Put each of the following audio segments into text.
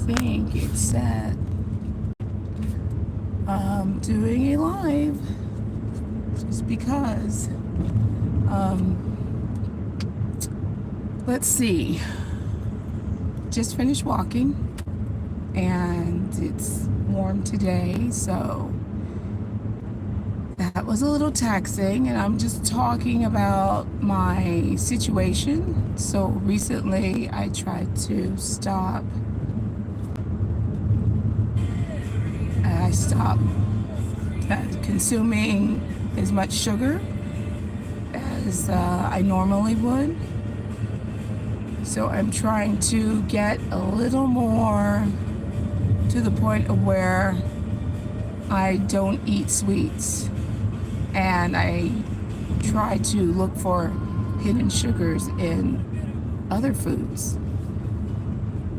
think it's set. I'm doing a live just because. Let's see. Just finished walking and it's warm today, so that was a little taxing, and I'm just talking about my situation. So recently I tried to stop. I stopped consuming as much sugar as I normally would. So I'm trying to get a little more to the point of where I don't eat sweets, and I try to look for hidden sugars in other foods.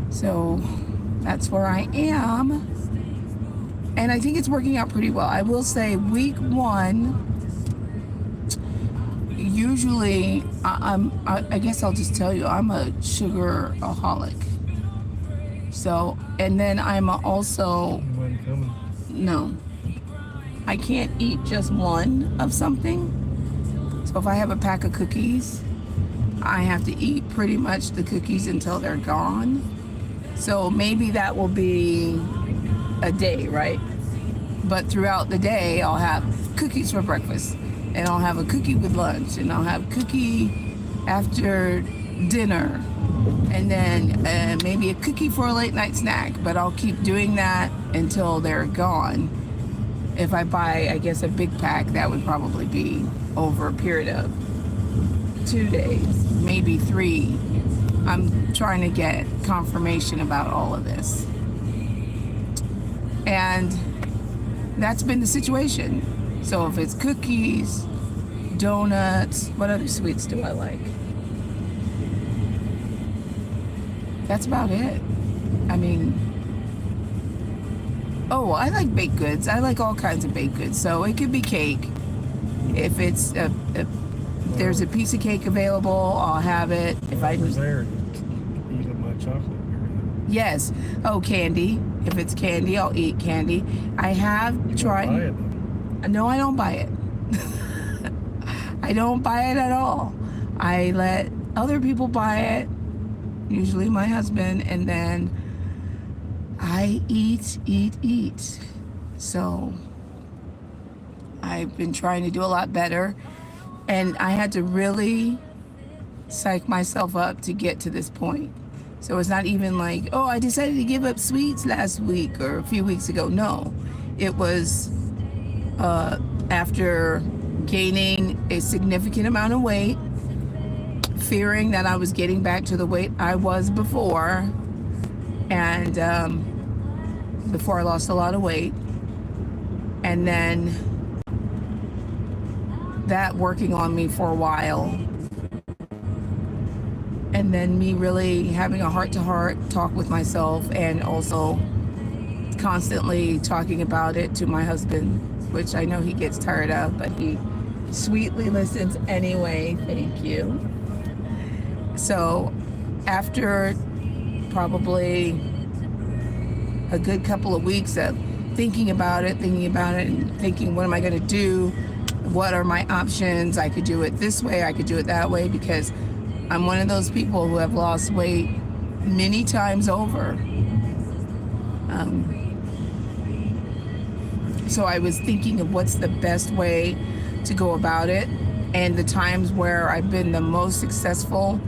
So that's where I am, and I think it's working out pretty well. I will say week one, usually I guess I'll just tell you, I'm a sugar-aholic. So, and then I'm also, no, I can't eat just one of something. So if I have a pack of cookies, I have to eat pretty much the cookies until they're gone. So maybe that will be a day, right? But throughout the day, I'll have cookies for breakfast, and I'll have a cookie with lunch, and I'll have cookie after dinner, and then maybe a cookie for a late night snack. But I'll keep doing that until they're gone. If I buy, I guess, a big pack, that would probably be over a period of 2 days, maybe 3. I'm trying to get confirmation about all of this. And that's been the situation. So if it's cookies, donuts, what other sweets do I like? That's about it. I mean, oh, I like baked goods. I like all kinds of baked goods. So it could be cake. If it's there's a piece of cake available, I'll have it. If I was there, eating my chocolate. Yes. Oh, candy. If it's candy, I'll eat candy. I have tried. Buy it. No, I don't buy it. I don't buy it at all. I let other people buy it, usually my husband, and then I eat. So I've been trying to do a lot better, and I had to really psych myself up to get to this point. So it's not even like, oh, I decided to give up sweets last week or a few weeks ago. No, it was after gaining a significant amount of weight, fearing that I was getting back to the weight I was before, and before I lost a lot of weight, and then that working on me for a while, and then me really having a heart-to-heart talk with myself, and also constantly talking about it to my husband, which I know he gets tired of, but he sweetly listens anyway. Thank you. So after probably a good couple of weeks of thinking about it, and thinking, what am I going to do? What are my options? I could do it this way, I could do it that way, because I'm one of those people who have lost weight many times over. So I was thinking of what's the best way to go about it, and the times where I've been the most successful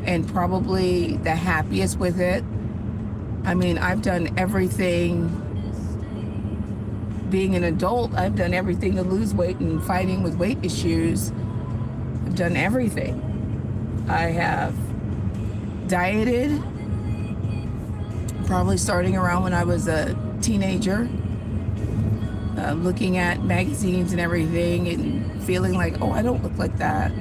and probably the happiest with it. I mean, I've done everything. Being an adult, I've done everything to lose weight and fighting with weight issues. I've done everything. I have dieted, probably starting around when I was a teenager, looking at magazines and everything and feeling like, oh, I don't look like that.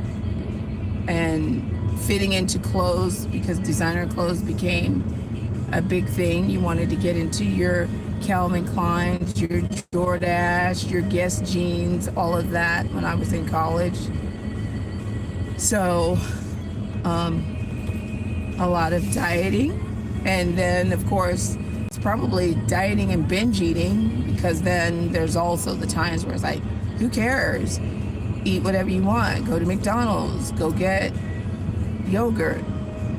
And fitting into clothes, because designer clothes became a big thing. You wanted to get into your Calvin Klein's, your Jordache, your Guess jeans, all of that when I was in college. So a lot of dieting, and then of course probably dieting and binge eating, because then there's also the times where it's like, who cares? Eat whatever you want. Go to McDonald's. Go get yogurt.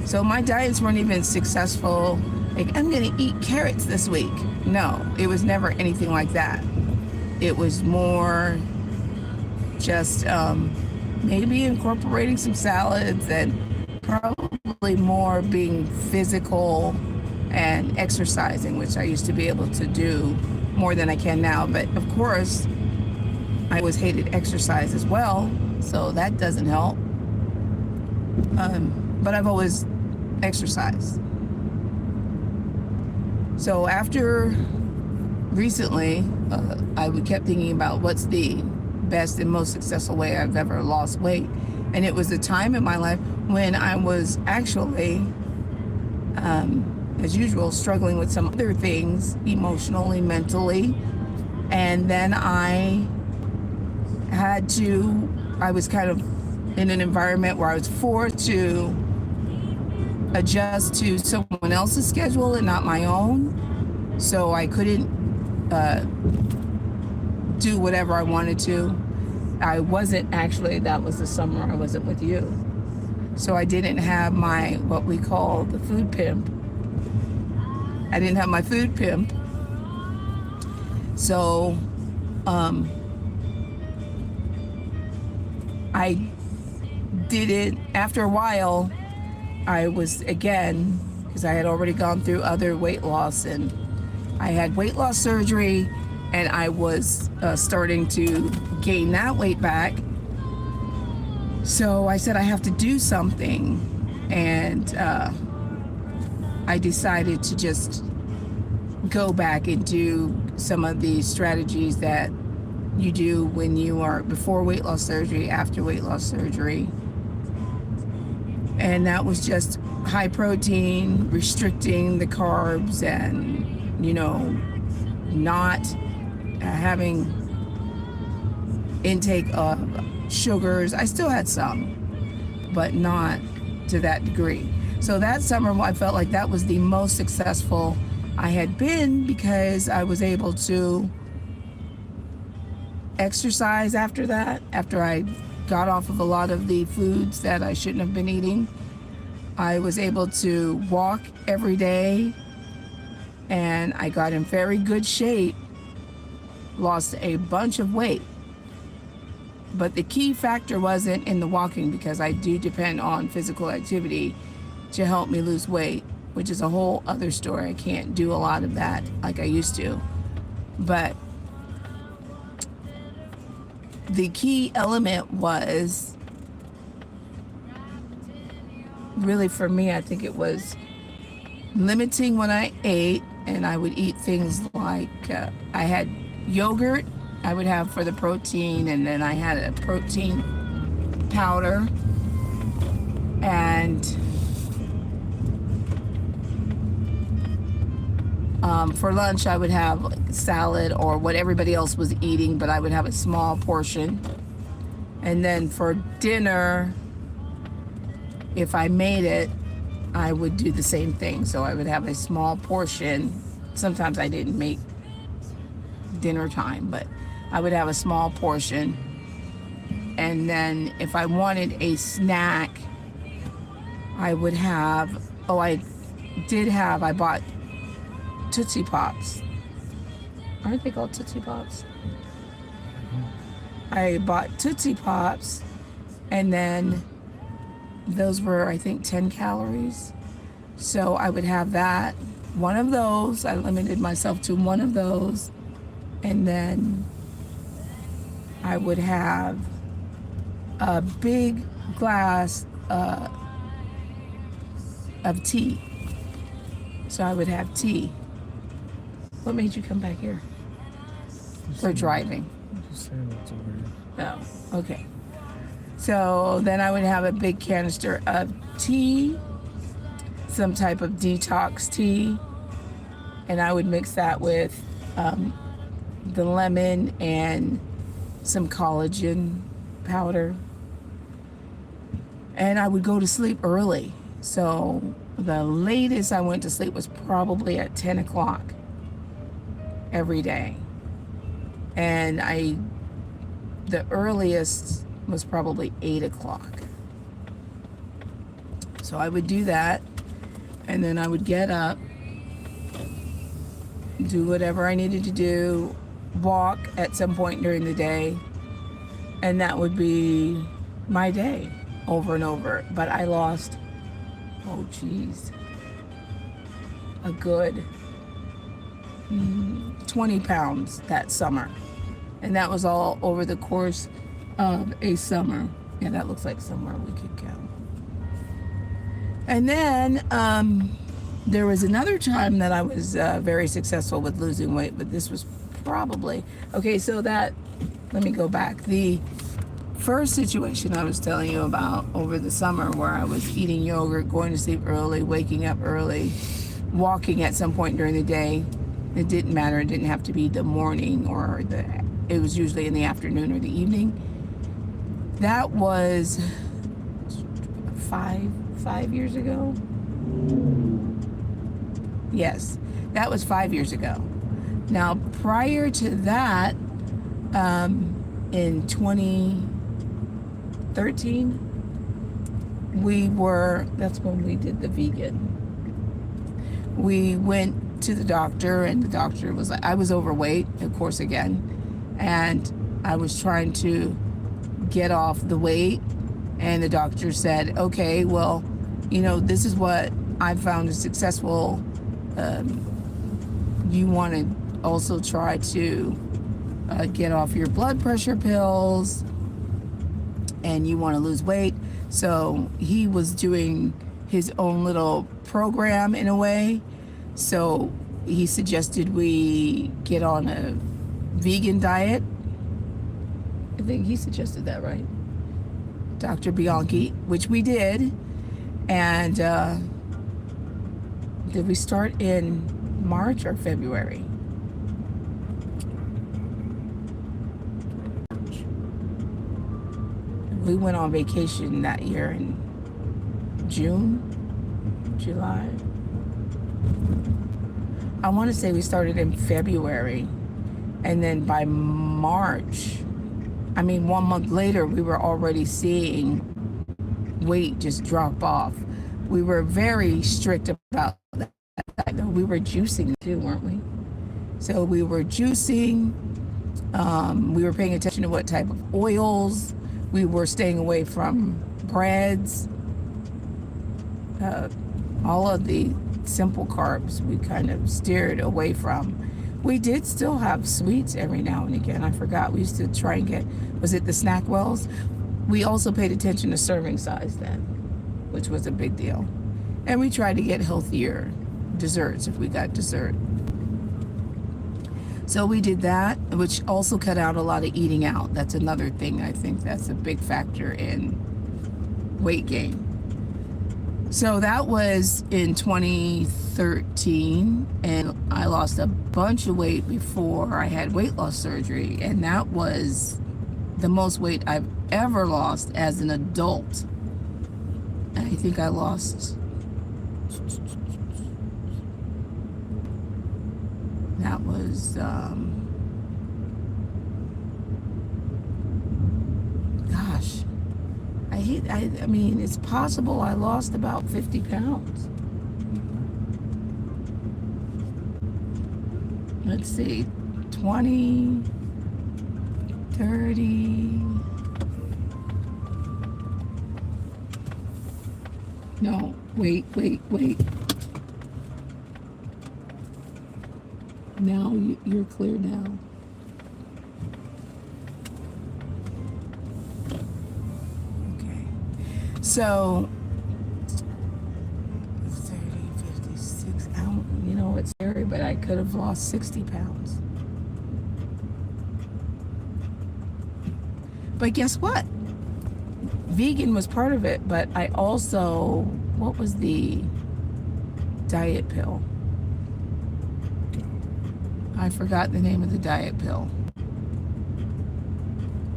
So my diets weren't even successful. Like, I'm going to eat carrots this week. No, it was never anything like that. It was more just maybe incorporating some salads, and probably more being physical and exercising, which I used to be able to do more than I can now. But of course, I always hated exercise as well, so that doesn't help. But I've always exercised. So after recently, I kept thinking about what's the best and most successful way I've ever lost weight. And it was a time in my life when I was actually, as usual, struggling with some other things, emotionally, mentally. And then I was kind of in an environment where I was forced to adjust to someone else's schedule and not my own. So I couldn't do whatever I wanted to. I wasn't actually, that was the summer I wasn't with you. So I didn't have my, what we call the food pimp. I didn't have my food pimp. So I did it. After a while, I was, again, because I had already gone through other weight loss, and I had weight loss surgery, and I was starting to gain that weight back. So I said, I have to do something. And I decided to just go back and do some of the strategies that you do when you are before weight loss surgery, after weight loss surgery. And that was just high protein, restricting the carbs, and, you know, not having intake of sugars. I still had some, but not to that degree. So that summer, I felt like that was the most successful I had been, because I was able to exercise after that, after I got off of a lot of the foods that I shouldn't have been eating. I was able to walk every day, and I got in very good shape, lost a bunch of weight. But the key factor wasn't in the walking, because I do depend on physical activity to help me lose weight, which is a whole other story. I can't do a lot of that like I used to. But the key element was, really for me, I think it was limiting what I ate. And I would eat things like, I had yogurt I would have for the protein, and then I had a protein powder, and for lunch I would have like salad or what everybody else was eating, but I would have a small portion. And then for dinner, if I made it, I would do the same thing. So I would have a small portion. Sometimes I didn't make dinner time, but I would have a small portion. And then if I wanted a snack, I would have, I bought Tootsie Pops. Aren't they called Tootsie Pops? I bought Tootsie Pops, and then those were, I think, 10 calories. So I would have that, one of those. I limited myself to one of those. And then I would have a big glass of tea. So I would have tea. What made you come back here? For driving. Just saying that's over here. Oh, okay. So then I would have a big canister of tea, some type of detox tea, and I would mix that with the lemon and some collagen powder. And I would go to sleep early. So The latest I went to sleep was probably at 10 o'clock every day. And the earliest was probably 8 o'clock. So I would do that, and then I would get up, do whatever I needed to do, walk at some point during the day, and that would be my day over and over. But I lost, oh geez, a good 20 pounds that summer. And that was all over the course of a summer. Yeah, that looks like somewhere we could go. And then there was another time that I was very successful with losing weight, but this was probably, okay, so that, let me go back. The first situation I was telling you about over the summer where I was eating yogurt, going to sleep early, waking up early, walking at some point during the day. It didn't matter. It didn't have to be the morning it was usually in the afternoon or the evening. That was five years ago. Yes, that was 5 years ago. Now, prior to that, in 2013, that's when we did the vegan. We went to the doctor, and the doctor was like, I was overweight, of course, again, and I was trying to get off the weight, and the doctor said, okay, well, this is what I found is successful. You want to also try to get off your blood pressure pills, and you want to lose weight. So he was doing his own little program in a way. So he suggested we get on a vegan diet. I think he suggested that, right? Dr. Bianchi, which we did. And did we start in March or February? We went on vacation that year in June, July. I want to say we started in February, and then by March, 1 month later, we were already seeing weight just drop off. We were very strict about that. We were juicing too, weren't we? So we were juicing. We were paying attention to what type of oils. We were staying away from breads. All of the simple carbs we kind of steered away from. We did still have sweets every now and again. I forgot. We used to try and get, was it the snack wells? We also paid attention to serving size then, which was a big deal. And we tried to get healthier desserts if we got dessert. So we did that, which also cut out a lot of eating out. That's another thing. I think that's a big factor in weight gain. So that was in 2013, and I lost a bunch of weight before I had weight loss surgery, and that was the most weight I've ever lost as an adult. And I think I lost, that was, gosh. It's possible I lost about 50 pounds. Let's see, 20, 30. No, wait. Now you're clear now. So 30, 56, it's scary, but I could have lost 60 pounds. But guess what? Vegan was part of it, but I also, what was the diet pill? I forgot the name of the diet pill.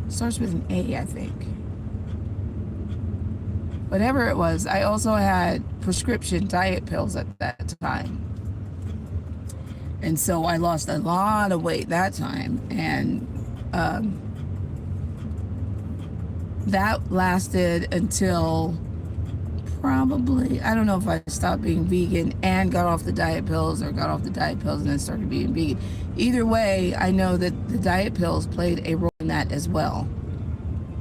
Starts with an A, I think. whatever it was. I also had prescription diet pills at that time. And so I lost a lot of weight that time. And that lasted until probably, I don't know if I stopped being vegan and got off the diet pills, or got off the diet pills and then started being vegan. Either way, I know that the diet pills played a role in that as well.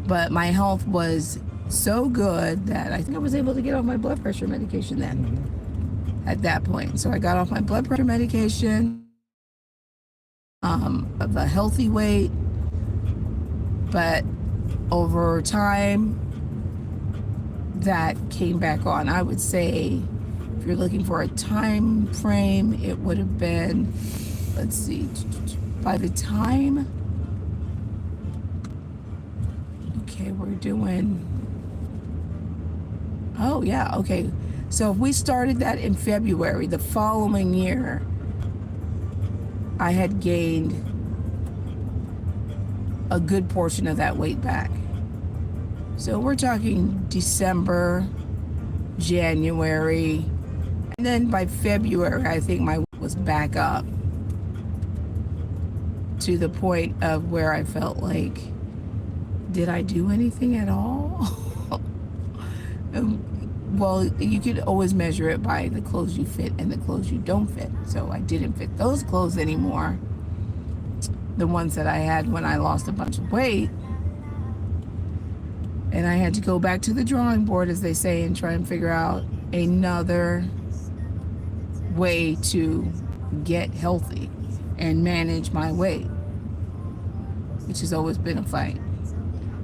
But my health was so good that I think I was able to get off my blood pressure medication then, at that point. So I got off my blood pressure medication, of a healthy weight, but over time, that came back on. I would say, if you're looking for a time frame, it would have been, let's see, by the time, okay, we're doing, oh yeah, okay. So if we started that in February, the following year, I had gained a good portion of that weight back. So we're talking December, January, and then by February, I think my weight was back up to the point of where I felt like, did I do anything at all? Well, you could always measure it by the clothes you fit and the clothes you don't fit. So I didn't fit those clothes anymore, the ones that I had when I lost a bunch of weight. And I had to go back to the drawing board, as they say, and try and figure out another way to get healthy and manage my weight, which has always been a fight.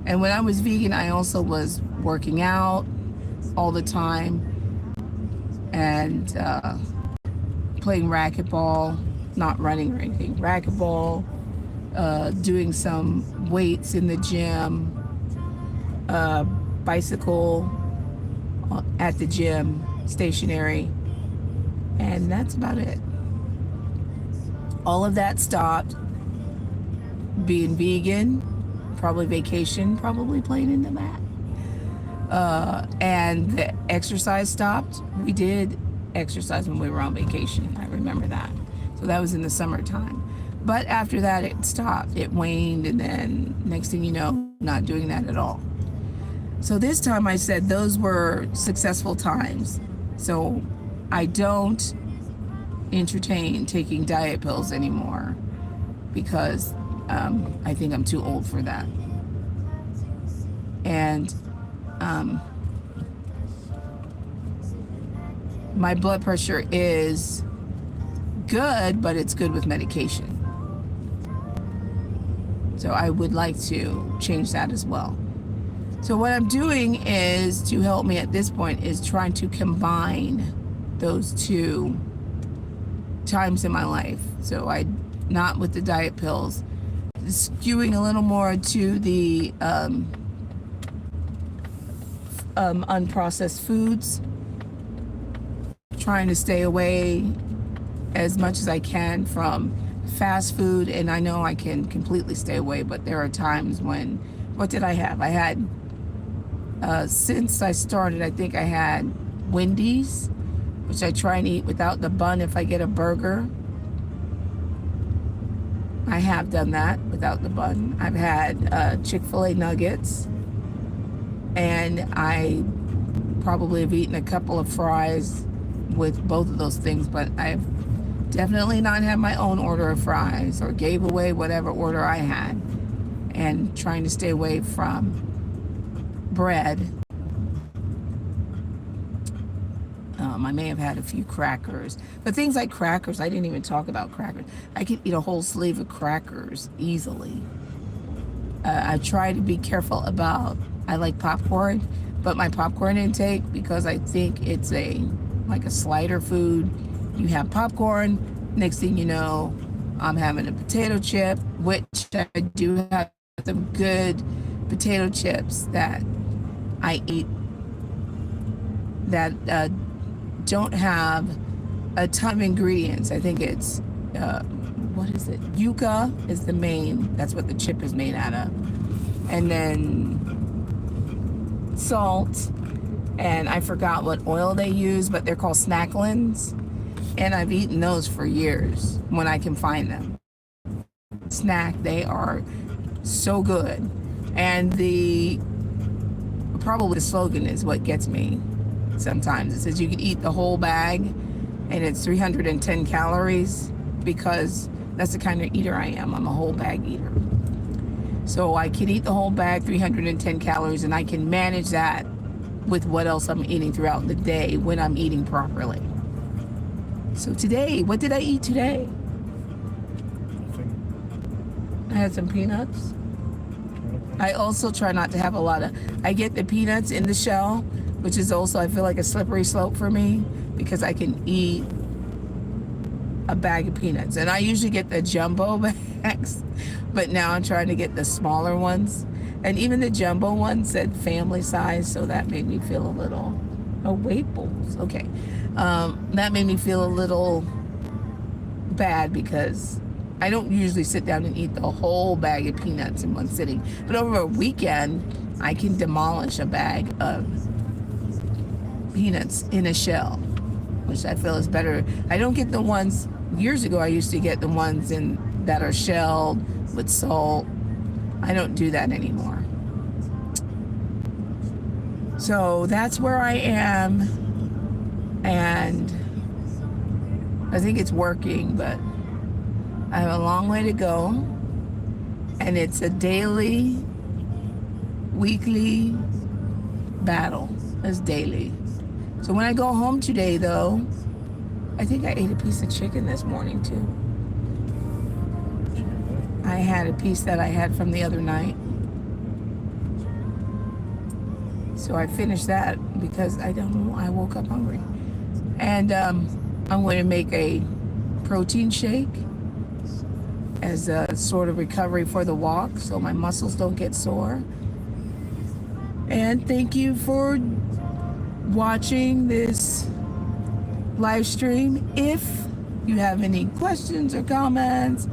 And when I was vegan, I also was working out all the time and playing racquetball, not running or anything, racquetball, doing some weights in the gym, bicycle at the gym, stationary, and that's about it. All of that stopped. Being vegan, probably vacation, probably played into that. And the exercise stopped. We did exercise when we were on vacation. I remember that. So that was in the summertime. But after that, it stopped. It waned, and then next thing you know, not doing that at all. So this time I said those were successful times. So I don't entertain taking diet pills anymore because I think I'm too old for that. And my blood pressure is good, but it's good with medication. So I would like to change that as well. So what I'm doing is, to help me at this point, is trying to combine those two times in my life. So not with the diet pills, skewing a little more to the unprocessed foods, trying to stay away as much as I can from fast food. And I know I can completely stay away, but there are times when, what did I have? I had, since I started, I think I had Wendy's, which I try and eat without the bun if I get a burger. I have done that without the bun. I've had Chick-fil-A nuggets, and I probably have eaten a couple of fries with both of those things, but I've definitely not had my own order of fries or gave away whatever order I had, and trying to stay away from bread. I may have had a few crackers, but things like crackers, I didn't even talk about crackers. I could eat a whole sleeve of crackers easily. I try to be careful about, I like popcorn, but my popcorn intake, because I think it's like a slider food. You have popcorn, next thing you know, I'm having a potato chip, which I do have some good potato chips that I eat that don't have a ton of ingredients. I think it's, what is it? Yuca is the main, that's what the chip is made out of. And then salt And I forgot what oil they use, but they're called snacklins. And I've eaten those for years when I can find them. Snack, they are so good. And probably the slogan is what gets me sometimes. It says you can eat the whole bag and it's 310 calories, because that's the kind of eater I am. I'm a whole bag eater. So I can eat the whole bag, 310 calories, and I can manage that with what else I'm eating throughout the day when I'm eating properly. So today, what did I eat today? I had some peanuts. I also try not to have a lot of, I get the peanuts in the shell, which is also, I feel like, a slippery slope for me, because I can eat a bag of peanuts. And I usually get the jumbo bags, but now I'm trying to get the smaller ones. And even the jumbo one said family size, so that made me feel a little, oh, weight bowls, okay. That made me feel a little bad, because I don't usually sit down and eat the whole bag of peanuts in one sitting. But over a weekend, I can demolish a bag of peanuts in a shell, which I feel is better. I don't get the ones, years ago I used to get the ones that are shelled with salt. I don't do that anymore. So that's where I am, and I think it's working, but I have a long way to go, and it's a daily, weekly battle. It's daily. So when I go home today, though, I think I ate a piece of chicken this morning, too. I had a piece that I had from the other night. So I finished that because I woke up hungry. And I'm going to make a protein shake as a sort of recovery for the walk, so my muscles don't get sore. And thank you for watching this live stream. If you have any questions or comments,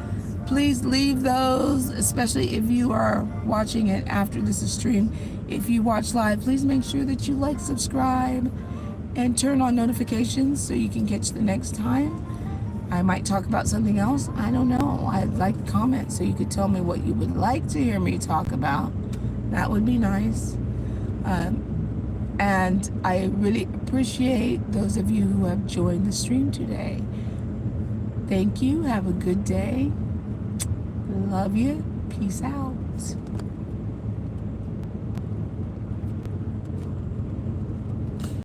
please leave those, especially if you are watching it after this is streamed. If you watch live, please make sure that you like, subscribe, and turn on notifications so you can catch the next time. I might talk about something else. I don't know. I'd like comments so you could tell me what you would like to hear me talk about. That would be nice. And I really appreciate those of you who have joined the stream today. Thank you. Have a good day. Love you. Peace out.